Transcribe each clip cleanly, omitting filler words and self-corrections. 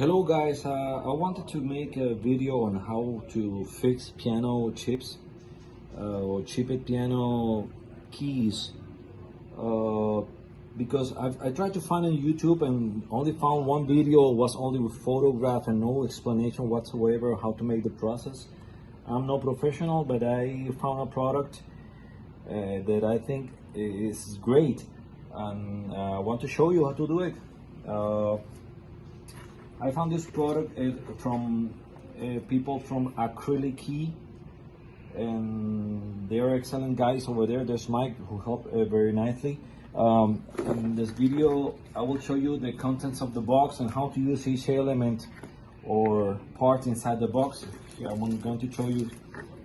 Hello guys, I wanted to make a video on how to fix piano chips or chipped piano keys because I tried to find on YouTube and only found one video, was only with photograph and no explanation whatsoever how to make the process. I'm no professional, but I found a product that I think is great, and I want to show you how to do it. I found this product from people from AcryliKey, and they are excellent guys over there. There's Mike who helped very nicely. In this video, I will show you the contents of the box and how to use each element or part inside the box. Here, I'm going to show you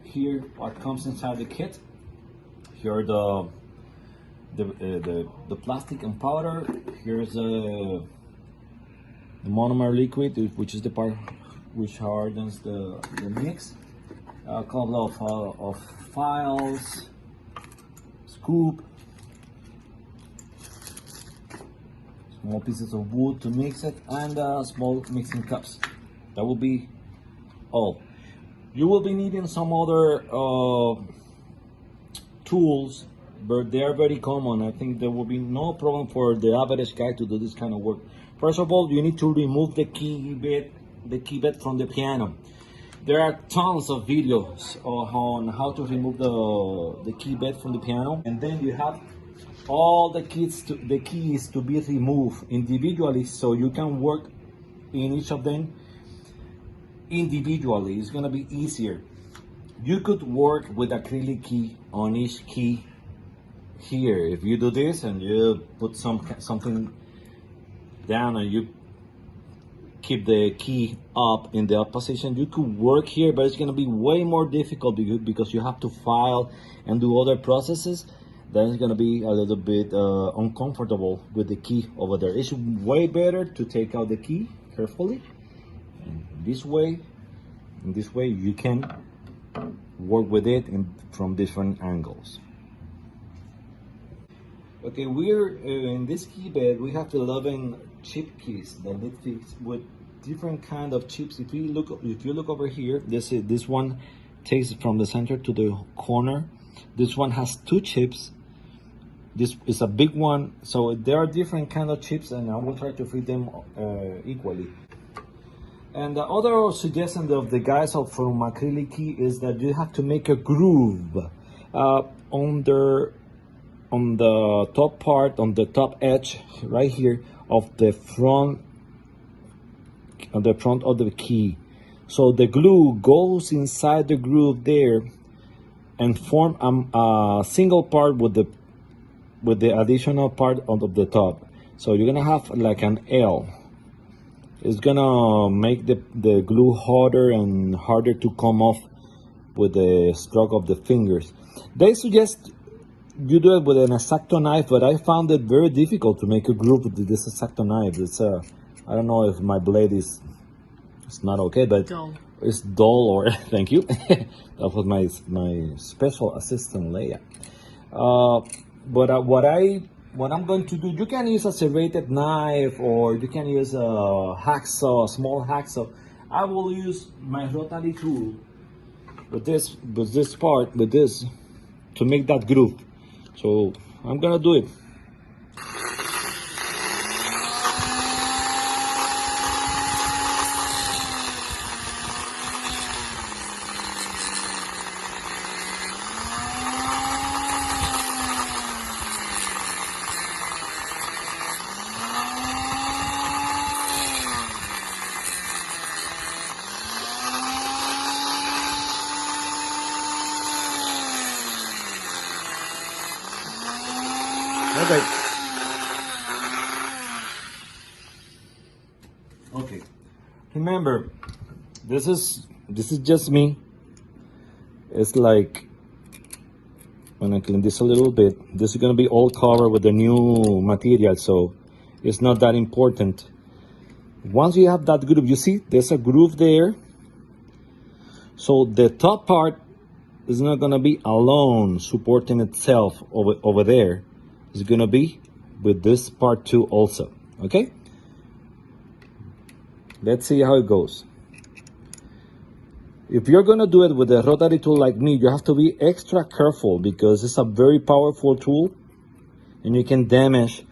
here what comes inside the kit. Here are the plastic and powder. Here's the monomer liquid, which is the part which hardens the mix. A couple of files, scoop, small pieces of wood to mix it, and small mixing cups. That will be all. You will be needing some other tools, but they are very common. I think there will be no problem for the average guy to do this kind of work. First of all, you need to remove the key bed from the piano. There are tons of videos on how to remove the key bed from the piano, and then you have all the keys to be removed individually, so you can work in each of them individually. It's gonna be easier. You could work with AcryliKey on each key here. If you do this and you put something down and you keep the key up in the up position, you could work here, but it's going to be way more difficult because you have to file and do other processes. Then it's going to be a little bit uncomfortable with the key over there. It's way better to take out the key carefully, and this way you can work with it from different angles. Okay, we're in this key bed. We have 11 chip keys that need fixed with different kind of chips. If you look over here, this one takes it from the center to the corner. This one has 2 chips. This is a big one. So there are different kind of chips, and I will try to fit them equally. And the other suggestion of the guys from AcryliKey is that you have to make a groove on the top part, on the top edge right here of the front, of the key. So the glue goes inside the groove there and form a single part with the additional part of the top. So you're gonna have like an L. It's gonna make the glue harder and harder to come off with the stroke of the fingers. They suggest you do it with an X-Acto knife, but I found it very difficult to make a groove with this X-Acto knife. It's I don't know if my blade is not okay, but dull. It's dull, or thank you. That was my special assistant Leia. But what I'm going to do, you can use a serrated knife, or you can use a hacksaw, a small hacksaw. I will use my Rotary tool with this to make that groove. So I'm gonna do it. Okay. Remember, this is just me. It's like, when I clean this a little bit, this is gonna be all covered with the new material, so it's not that important. Once you have that groove, you see there's a groove there. So the top part is not gonna be alone supporting itself over there. It's gonna be with this part too also, okay? Let's see how it goes. If you're gonna do it with a rotary tool like me, you have to be extra careful because it's a very powerful tool and you can damage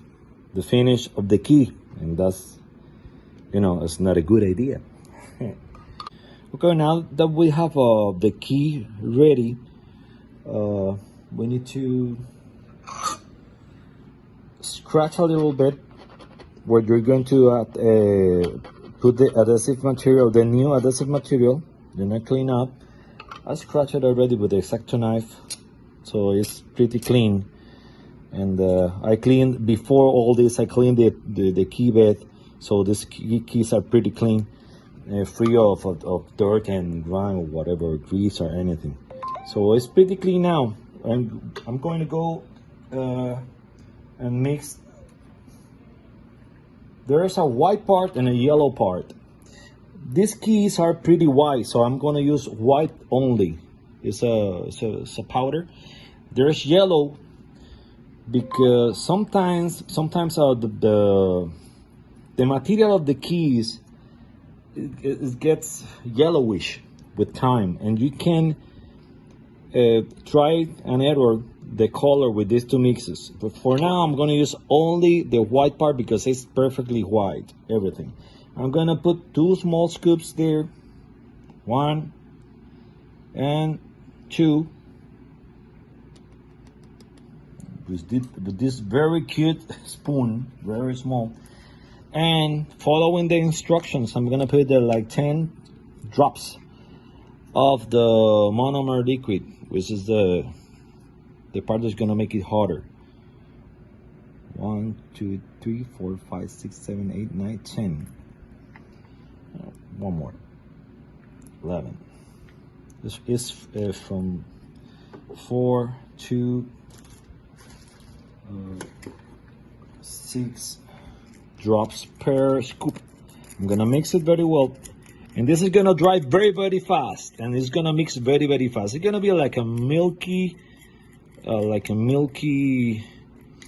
the finish of the key, and that's, you know, it's not a good idea. Okay, now that we have the key ready, we need to scratch a little bit where you're going to put the adhesive material, the new adhesive material. Then I clean up. I scratched it already with the X-Acto knife, so it's pretty clean. And I cleaned before all this. I cleaned the key bed, so these keys are pretty clean, free of dirt and grime or whatever, grease or anything. So it's pretty clean now. And I'm going to go and mix. There's a white part and a yellow part. These keys are pretty white, so I'm going to use white only. It's a powder. There's yellow because sometimes the material of the keys it gets yellowish with time, and you can try and error the color with these two mixes. But for now, I'm going to use only the white part because it's perfectly white, everything. I'm gonna put 2 small scoops there, 1 and 2, with this very cute spoon, very small. And following the instructions, I'm gonna put there like 10 drops of the monomer liquid, which is the part that's gonna make it harder. 1, 2, 3, 4, 5, 6, 7, 8, 9, 10. One more. 11. This is from 4 to 6 drops per scoop. I'm gonna mix it very well, and this is gonna dry very fast, and it's gonna mix very fast. It's gonna be like a milky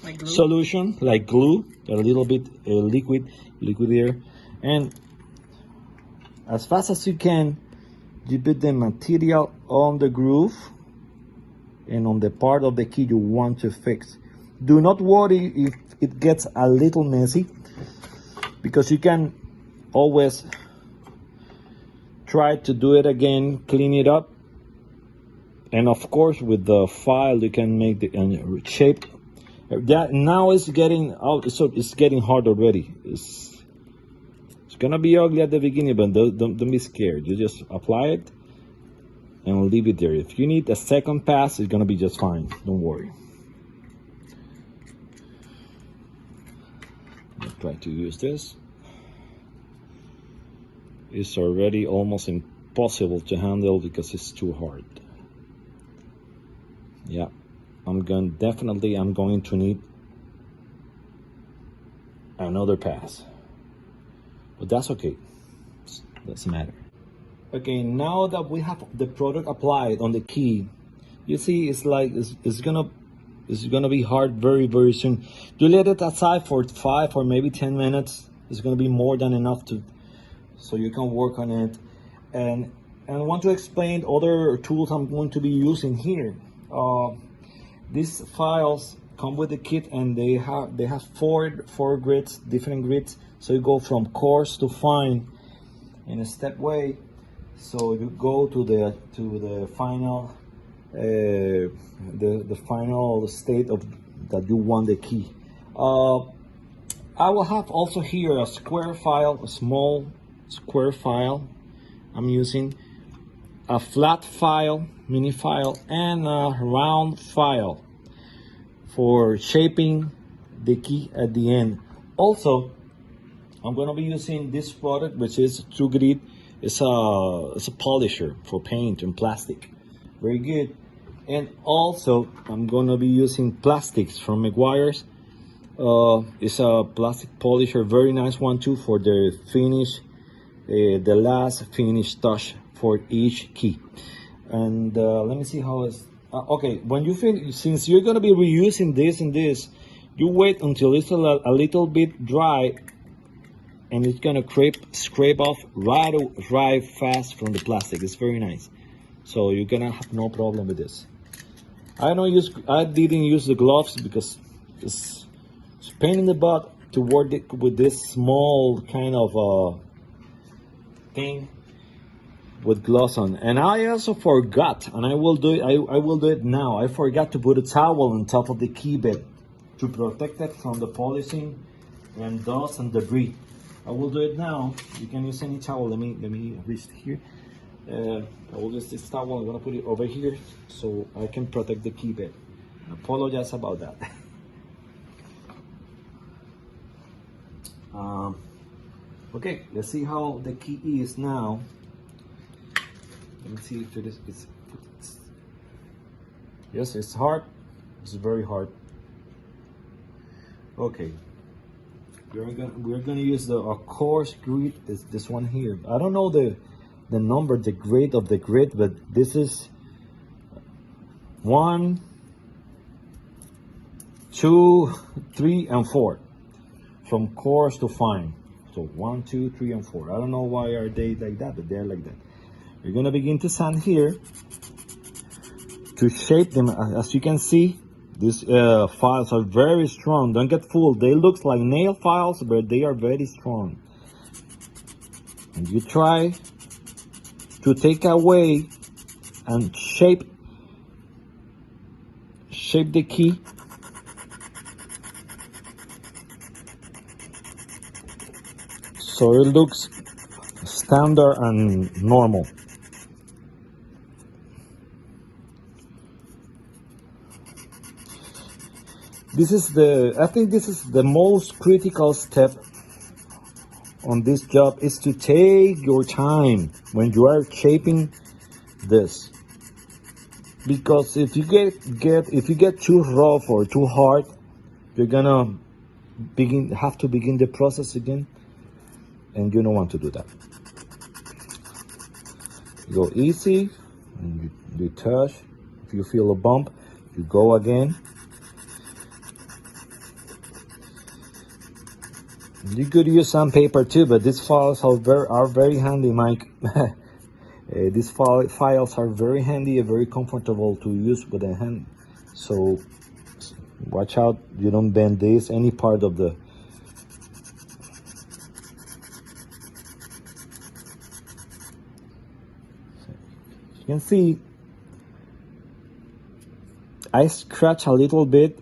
like solution, like glue, a little bit liquid there. And as fast as you can, you put the material on the groove and on the part of the key you want to fix. Do not worry if it gets a little messy, because you can always try to do it again, clean it up, and of course with the file you can make the shape. Yeah, now it's getting out, so it's getting hard already. It's gonna be ugly at the beginning, but don't be scared. You just apply it and leave it there. If you need a second pass, it's gonna be just fine. Don't worry. Let's try to use this. It's already almost impossible to handle because it's too hard. Yeah, I'm going to need another pass. But that's okay, doesn't matter. Okay, now that we have the product applied on the key, you see it's like it's gonna be hard very soon. You let it aside for 5 or maybe 10 minutes. It's gonna be more than enough so you can work on it. And I want to explain other tools I'm going to be using here. These files come with the kit, and they have four grids, different grids. So you go from coarse to fine in a step way. So you go to the final the final state of that you want the key. I will have also here a square file, a small square file. I'm using a flat file, mini file, and a round file for shaping the key at the end. Also, I'm going to be using this product, which is True Grit. It's a polisher for paint and plastic. Very good. And also, I'm going to be using plastics from Meguiar's. It's a plastic polisher, very nice one too, for the finish, the last finish touch for each key. And let me see how it's okay. When you finish, since you're going to be reusing this and this, you wait until it's a little bit dry, and it's gonna scrape off right fast from the plastic. It's very nice. So you're gonna have no problem with this. I didn't use the gloves because it's a pain in the butt to work it with this small kind of thing with gloves on. And I also forgot, and I will do it. I will do it now. I forgot to put a towel on top of the key bed to protect it from the polishing and dust and debris. I will do it now. You can use any towel. Let me reach here. I will use this towel. I'm gonna put it over here so I can protect the key bed. I apologize about that. Okay, let's see how the key is now. Let me see if it is. Yes, it's hard. It's very hard. Okay, we're gonna use a coarse grit. Is this one here? I don't know the number, the grade of the grit, but this is 1, 2, 3, and 4, from coarse to fine. So 1, 2, 3, and 4. I don't know why are they like that, but they're like that. We're gonna begin to sand here to shape them. As you can see, these files are very strong. Don't get fooled. They look like nail files, but they are very strong. And you try to take away and shape the key. So it looks standard and normal. I think this is the most critical step on this job, is to take your time when you are shaping this. Because if you get too rough or too hard, you're gonna have to begin the process again, and you don't want to do that. You go easy, and you touch. If you feel a bump, you go again. You could use sandpaper too, but these files are very handy, Mike. These files are very handy and very comfortable to use with a hand. So watch out you don't bend any part of the. You can see I scratch a little bit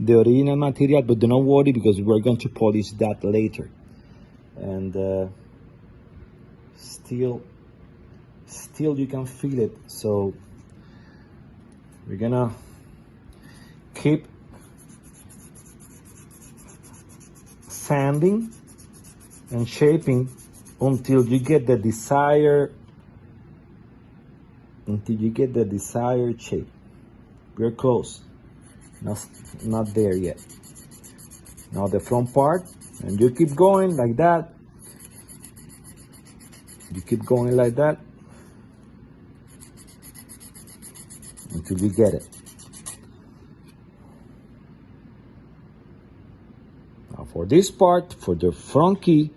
the original material, but do not worry because we're going to polish that later. And still you can feel it. So we're gonna keep sanding and shaping until you get the desired shape. We're close. Not there yet. Now the front part, and you keep going like that. You keep going like that until you get it. Now for this part, for the front key,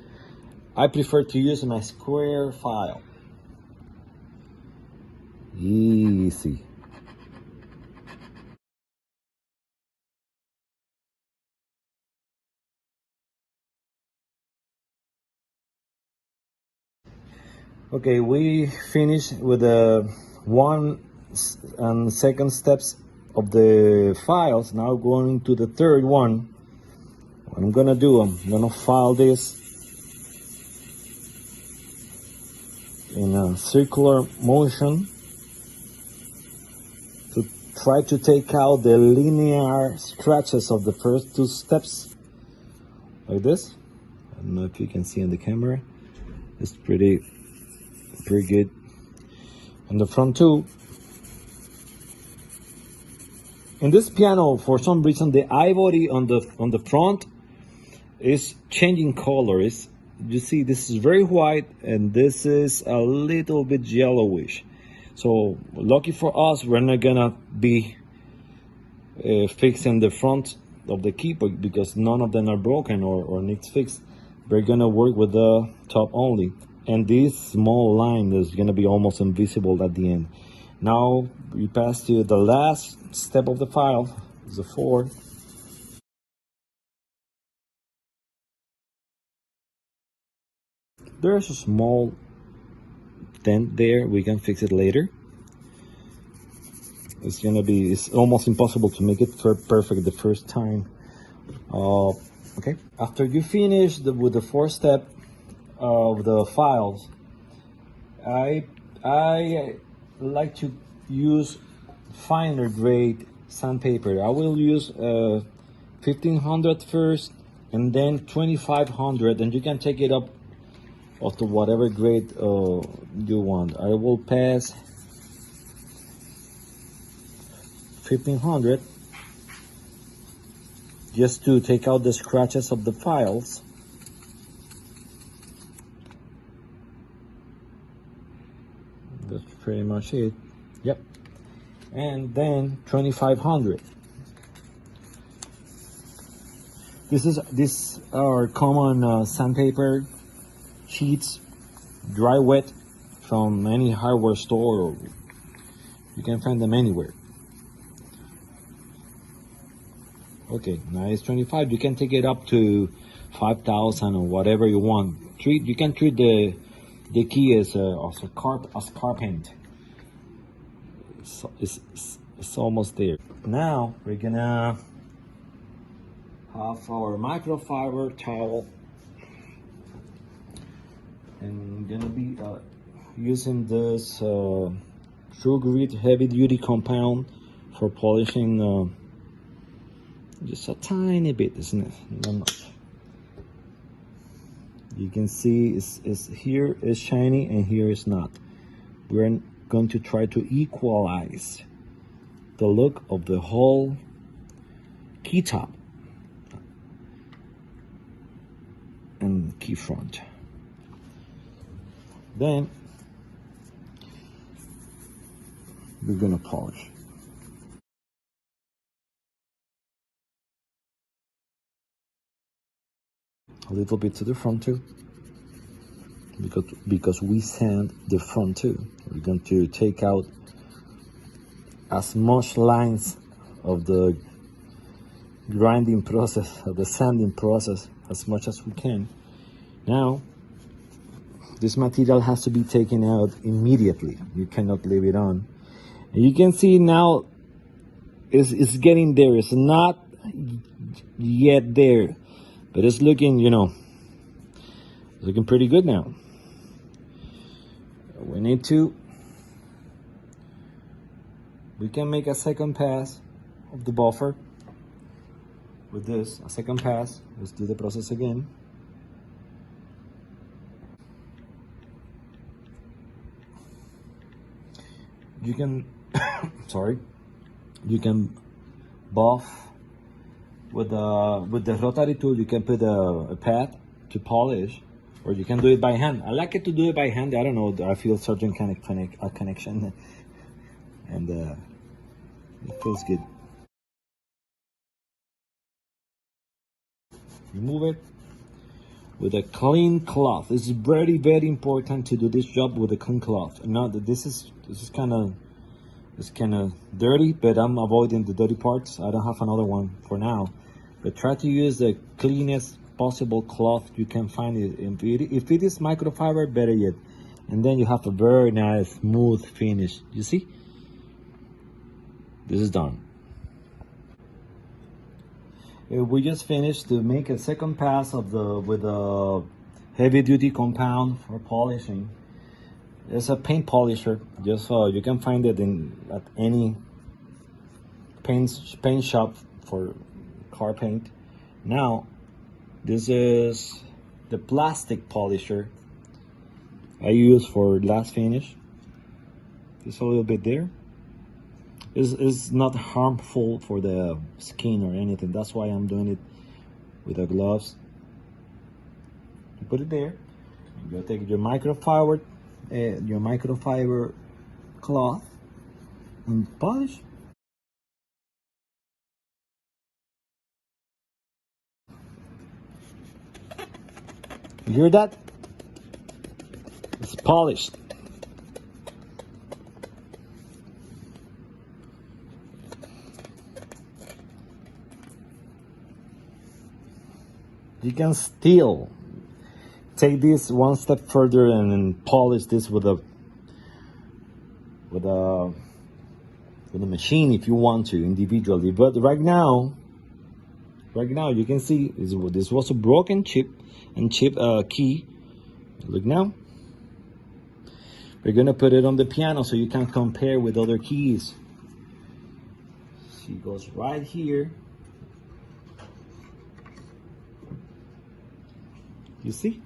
I prefer to use my square file. Easy. Okay, we finished with the 1 and 2nd steps of the files. Now going to the 3rd one. What I'm gonna file this in a circular motion to try to take out the linear scratches of the first 2 steps, like this. I don't know if you can see on the camera. It's pretty good. And the front too. In this piano, for some reason, the ivory on the front is changing colors. You see, this is very white, and this is a little bit yellowish. So lucky for us, we're not gonna be fixing the front of the key because none of them are broken or needs fixed. we're gonna work with the top only, and this small line is gonna be almost invisible at the end. Now we pass to the last step of the file, the 4. There's a small dent there, we can fix it later. It's almost impossible to make it perfect the first time. Okay, after you finish with the 4th step of the files, I like to use finer grade sandpaper. I will use 1500 first, and then 2500, and you can take it up to whatever grade you want. I will pass 1500 just to take out the scratches of the files. That's pretty much it. Yep. And then 2500. These are common sandpaper sheets, dry wet, from any hardware store, or you can find them anywhere. Okay, now it's 25. You can take it up to 5,000 or whatever you want. You can treat the key as car paint. It's almost there. Now we're gonna have our microfiber towel, and gonna be using this True Grit heavy duty compound for polishing. Just a tiny bit, isn't it? Not much. You can see it's here is shiny and here is not. We're going to try to equalize the look of the whole key top and key front. Then we're gonna polish. A little bit to the front too, because we sand the front too. We're going to take out as much lines of the grinding process, of the sanding process, as much as we can. Now, this material has to be taken out immediately. You cannot leave it on. And you can see now it's getting there. It's not yet there, but it's looking, looking pretty good now. We can make a second pass of the buffer with this, a second pass. Let's do the process again. You can, you can buff with the rotary tool. You can put a pad to polish, or you can do it by hand. I like it to do it by hand. I don't know, I feel certain kind of connection, and it feels good. Remove it with a clean cloth. It's very, very important to do this job with a clean cloth. Now this is kind of dirty, but I'm avoiding the dirty parts. I don't have another one for now, but try to use the cleanest possible cloth you can find. If it is microfiber, better yet, and then you have a very nice smooth finish. You see, this is done. We just finished to make a second pass with a heavy duty compound for polishing. It's a paint polisher. Just you can find it at any paint shop for car paint. Now this is the plastic polisher I use for last finish. Just a little bit there. It's not harmful for the skin or anything. That's why I'm doing it with the gloves. You put it there. You take your microfiber cloth and polish. You hear that? It's polished. You can still take this one step further and then polish this with a machine if you want to individually. But right now you can see this was a broken chip key. Look now. We're gonna put it on the piano so you can compare with other keys. She goes right here. You see?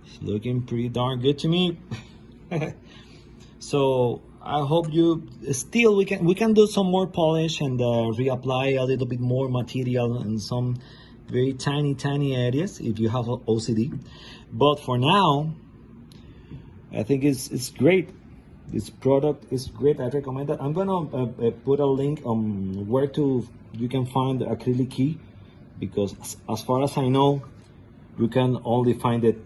It's looking pretty darn good to me. So I hope you still we can do some more polish and reapply a little bit more material in some very tiny areas if you have OCD. But for now, I think it's great. This product is great. I recommend that. I'm gonna put a link on where you can find the AcryliKey, because as far as I know, you can only find it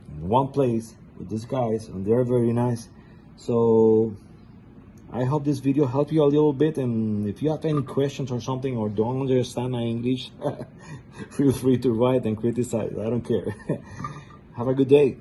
in one place with these guys, and they're very nice. So I hope this video helped you a little bit, and if you have any questions or something, or don't understand my English, feel free to write and criticize. I don't care. Have a good day.